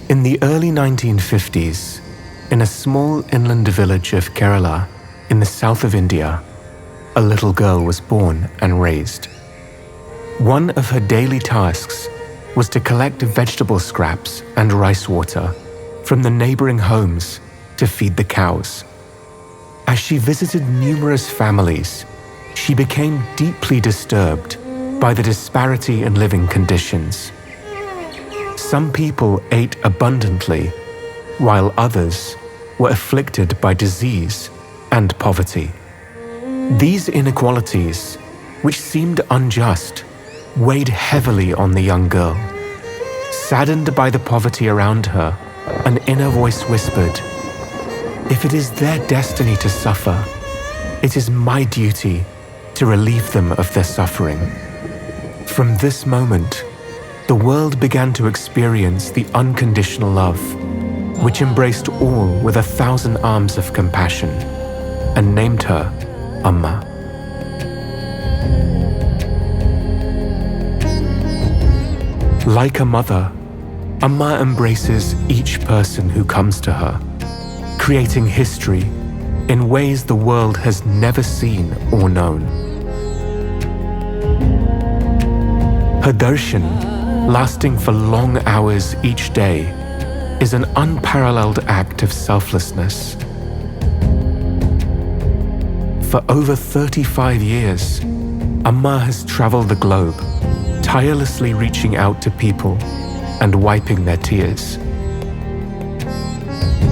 In the early 1950s, in a small inland village of Kerala in the south of India, a little girl was born and raised. One of her daily tasks was to collect vegetable scraps and rice water from the neighboring homes to feed the cows. As she visited numerous families, she became deeply disturbed by the disparity in living conditions. Some people ate abundantly, while others were afflicted by disease and poverty. These inequalities, which seemed unjust, weighed heavily on the young girl. Saddened by the poverty around her, an inner voice whispered, "If it is their destiny to suffer, it is my duty to relieve them of their suffering." From this moment, the world began to experience the unconditional love, which embraced all with 1,000 arms of compassion, and named her Amma. Like a mother, Amma embraces each person who comes to her, creating history in ways the world has never seen or known. Her darshan, lasting for long hours each day, is an unparalleled act of selflessness. For over 35 years, Amma has traveled the globe, tirelessly reaching out to people and wiping their tears.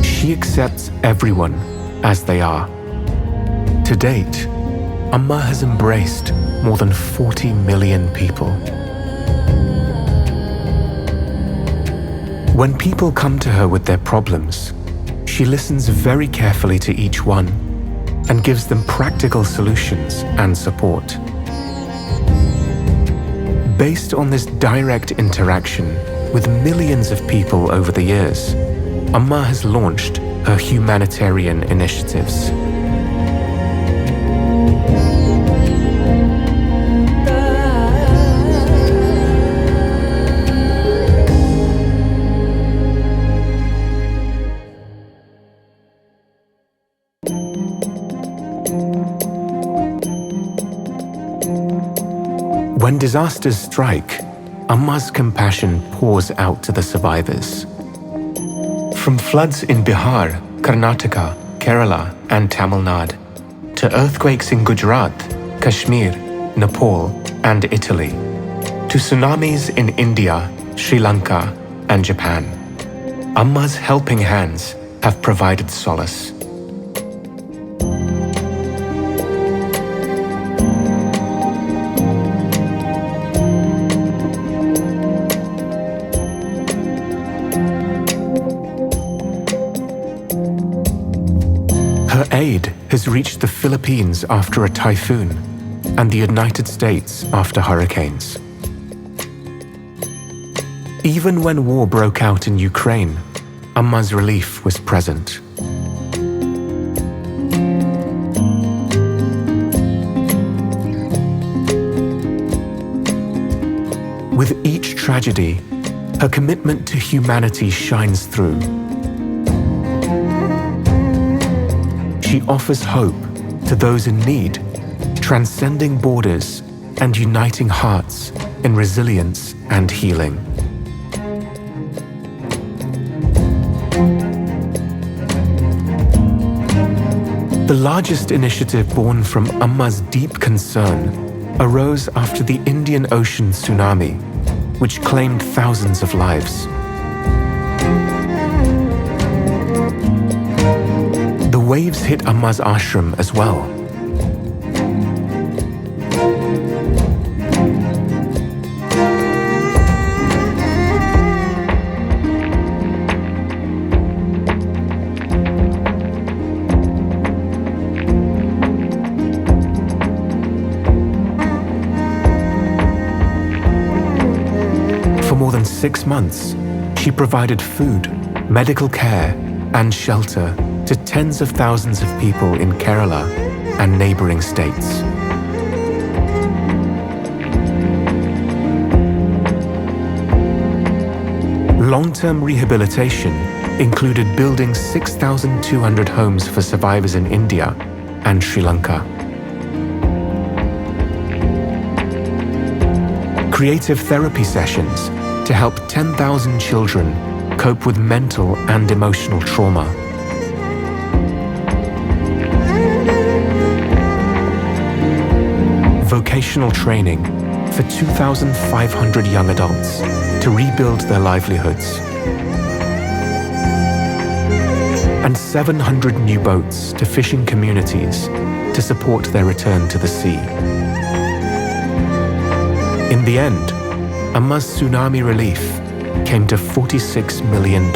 She accepts everyone as they are. To date, Amma has embraced more than 40 million people. When people come to her with their problems, she listens very carefully to each one and gives them practical solutions and support. Based on this direct interaction with millions of people over the years, Amma has launched her humanitarian initiatives. When disasters strike, Amma's compassion pours out to the survivors. From floods in Bihar, Karnataka, Kerala, and Tamil Nadu, to earthquakes in Gujarat, Kashmir, Nepal, and Italy, to tsunamis in India, Sri Lanka, and Japan, Amma's helping hands have provided solace. Her aid has reached the Philippines after a typhoon and the United States after hurricanes. Even when war broke out in Ukraine, Amma's relief was present. With each tragedy, her commitment to humanity shines through. She offers hope to those in need, transcending borders and uniting hearts in resilience and healing. The largest initiative born from Amma's deep concern arose after the Indian Ocean tsunami, which claimed thousands of lives. The waves hit Amma's ashram as well. For more than 6 months, she provided food, medical care, and shelter to tens of thousands of people in Kerala and neighboring states. long-term rehabilitation included building 6,200 homes for survivors in India and Sri Lanka. Creative therapy sessions to help 10,000 children cope with mental and emotional trauma. Vocational training for 2,500 young adults to rebuild their livelihoods. And 700 new boats to fishing communities to support their return to the sea. In the end, Amma's tsunami relief came to $46 million.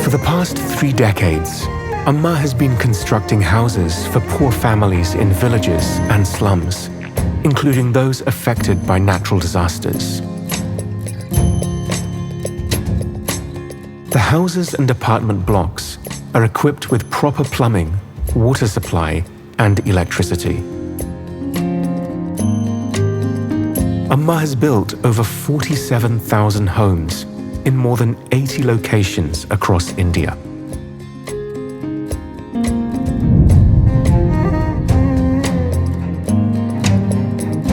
For the past 3 decades, Amma has been constructing houses for poor families in villages and slums, including those affected by natural disasters. The houses and apartment blocks are equipped with proper plumbing, water supply, and electricity. Amma has built over 47,000 homes in more than 80 locations across India.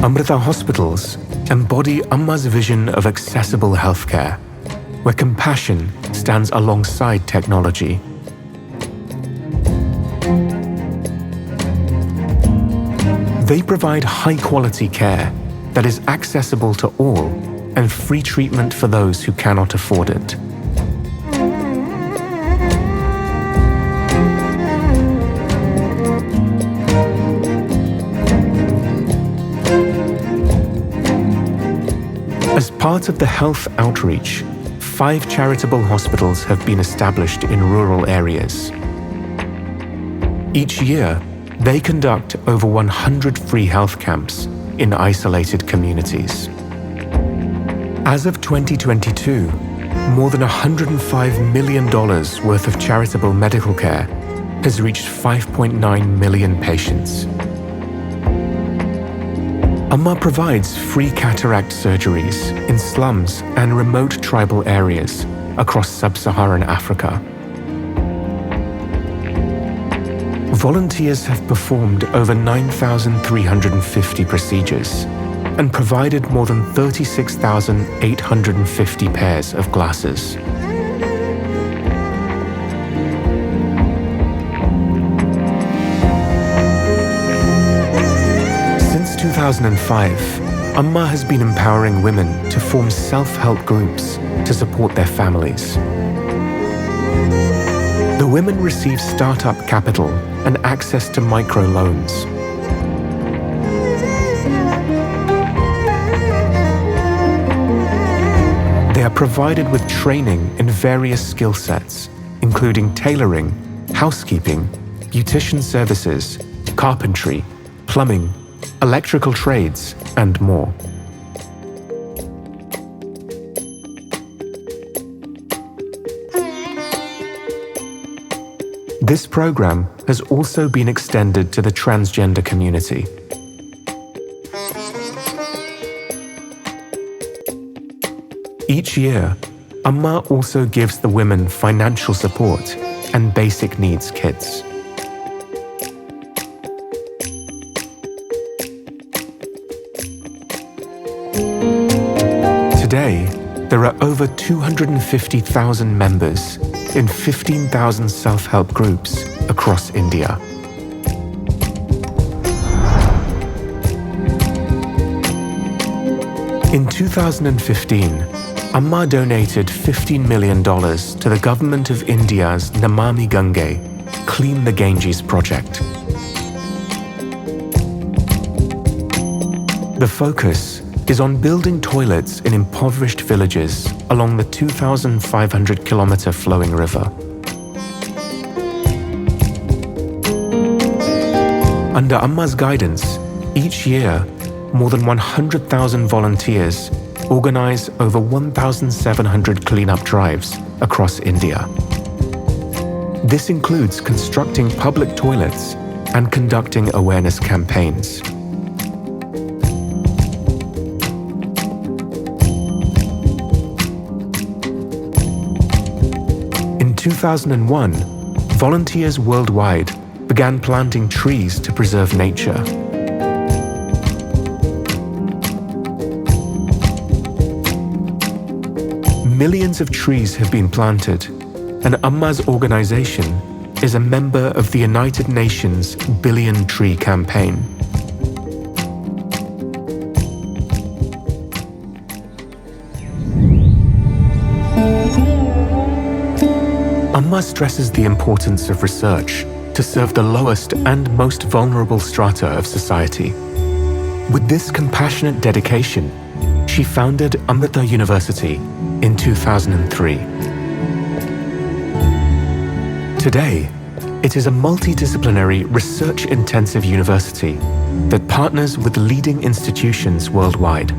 Amrita hospitals embody Amma's vision of accessible healthcare, where compassion stands alongside technology. They provide high-quality care that is accessible to all and free treatment for those who cannot afford it. As part of the health outreach, 5 charitable hospitals have been established in rural areas. Each year, they conduct over 100 free health camps in isolated communities. As of 2022, more than $105 million worth of charitable medical care has reached 5.9 million patients. Amma provides free cataract surgeries in slums and remote tribal areas across sub-Saharan Africa. Volunteers have performed over 9,350 procedures and provided more than 36,850 pairs of glasses. Since 2005, Amma has been empowering women to form self-help groups to support their families. The women receive startup capital and access to microloans. They are provided with training in various skill sets, including tailoring, housekeeping, beautician services, carpentry, plumbing, electrical trades, and more. This program has also been extended to the transgender community. Each year, Amma also gives the women financial support and basic needs kits. Today, there are over 250,000 members in 15,000 self-help groups across India. In 2015, Amma donated $15 million to the government of India's Namami Gange Clean the Ganges project. The focus is on building toilets in impoverished villages along the 2,500-kilometer flowing river. Under Amma's guidance, each year, more than 100,000 volunteers organize over 1,700 cleanup drives across India. This includes constructing public toilets and conducting awareness campaigns. 2001, volunteers worldwide began planting trees to preserve nature. Millions of trees have been planted, and Amma's organization is a member of the United Nations Billion Tree Campaign. Amma stresses the importance of research to serve the lowest and most vulnerable strata of society. With this compassionate dedication, she founded Amrita University in 2003. Today, it is a multidisciplinary, research-intensive university that partners with leading institutions worldwide.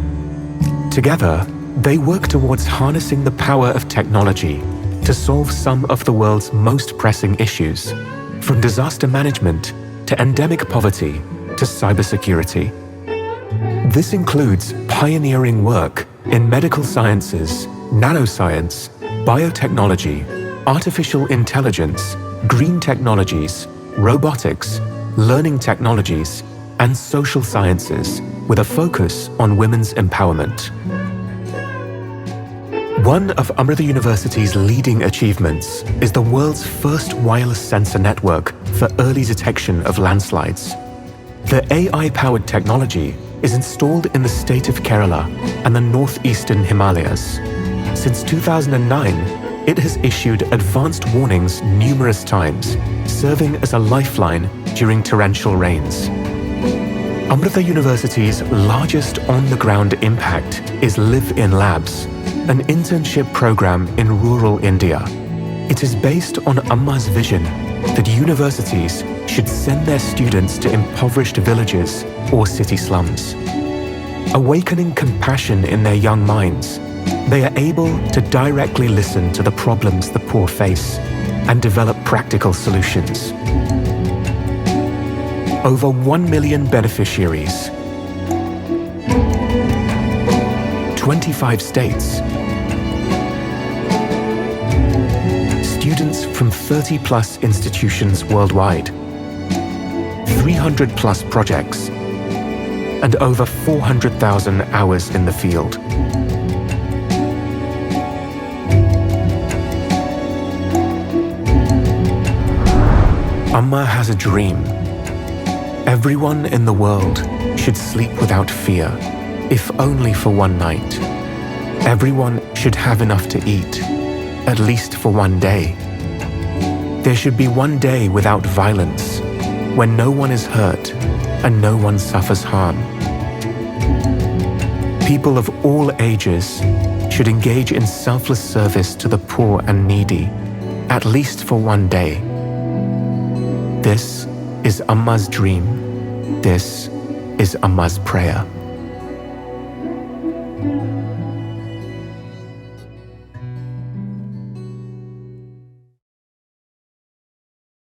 Together, they work towards harnessing the power of technology to solve some of the world's most pressing issues, from disaster management to endemic poverty to cybersecurity. This includes pioneering work in medical sciences, nanoscience, biotechnology, artificial intelligence, green technologies, robotics, learning technologies, and social sciences, with a focus on women's empowerment. One of Amrita University's leading achievements is the world's first wireless sensor network for early detection of landslides. The AI-powered technology is installed in the state of Kerala and the northeastern Himalayas. Since 2009, it has issued advanced warnings numerous times, serving as a lifeline during torrential rains. Amrita University's largest on-the-ground impact is Live-In Labs, an internship program in rural India. It is based on Amma's vision that universities should send their students to impoverished villages or city slums. Awakening compassion in their young minds, they are able to directly listen to the problems the poor face and develop practical solutions. Over 1 million beneficiaries, 25 states, students from 30+ institutions worldwide, 300+ projects, and over 400,000 hours in the field. Amma has a dream. Everyone in the world should sleep without fear, if only for one night. Everyone should have enough to eat, at least for one day. There should be one day without violence, when no one is hurt and no one suffers harm. People of all ages should engage in selfless service to the poor and needy, at least for one day. This is Amma's dream. This is Amma's prayer.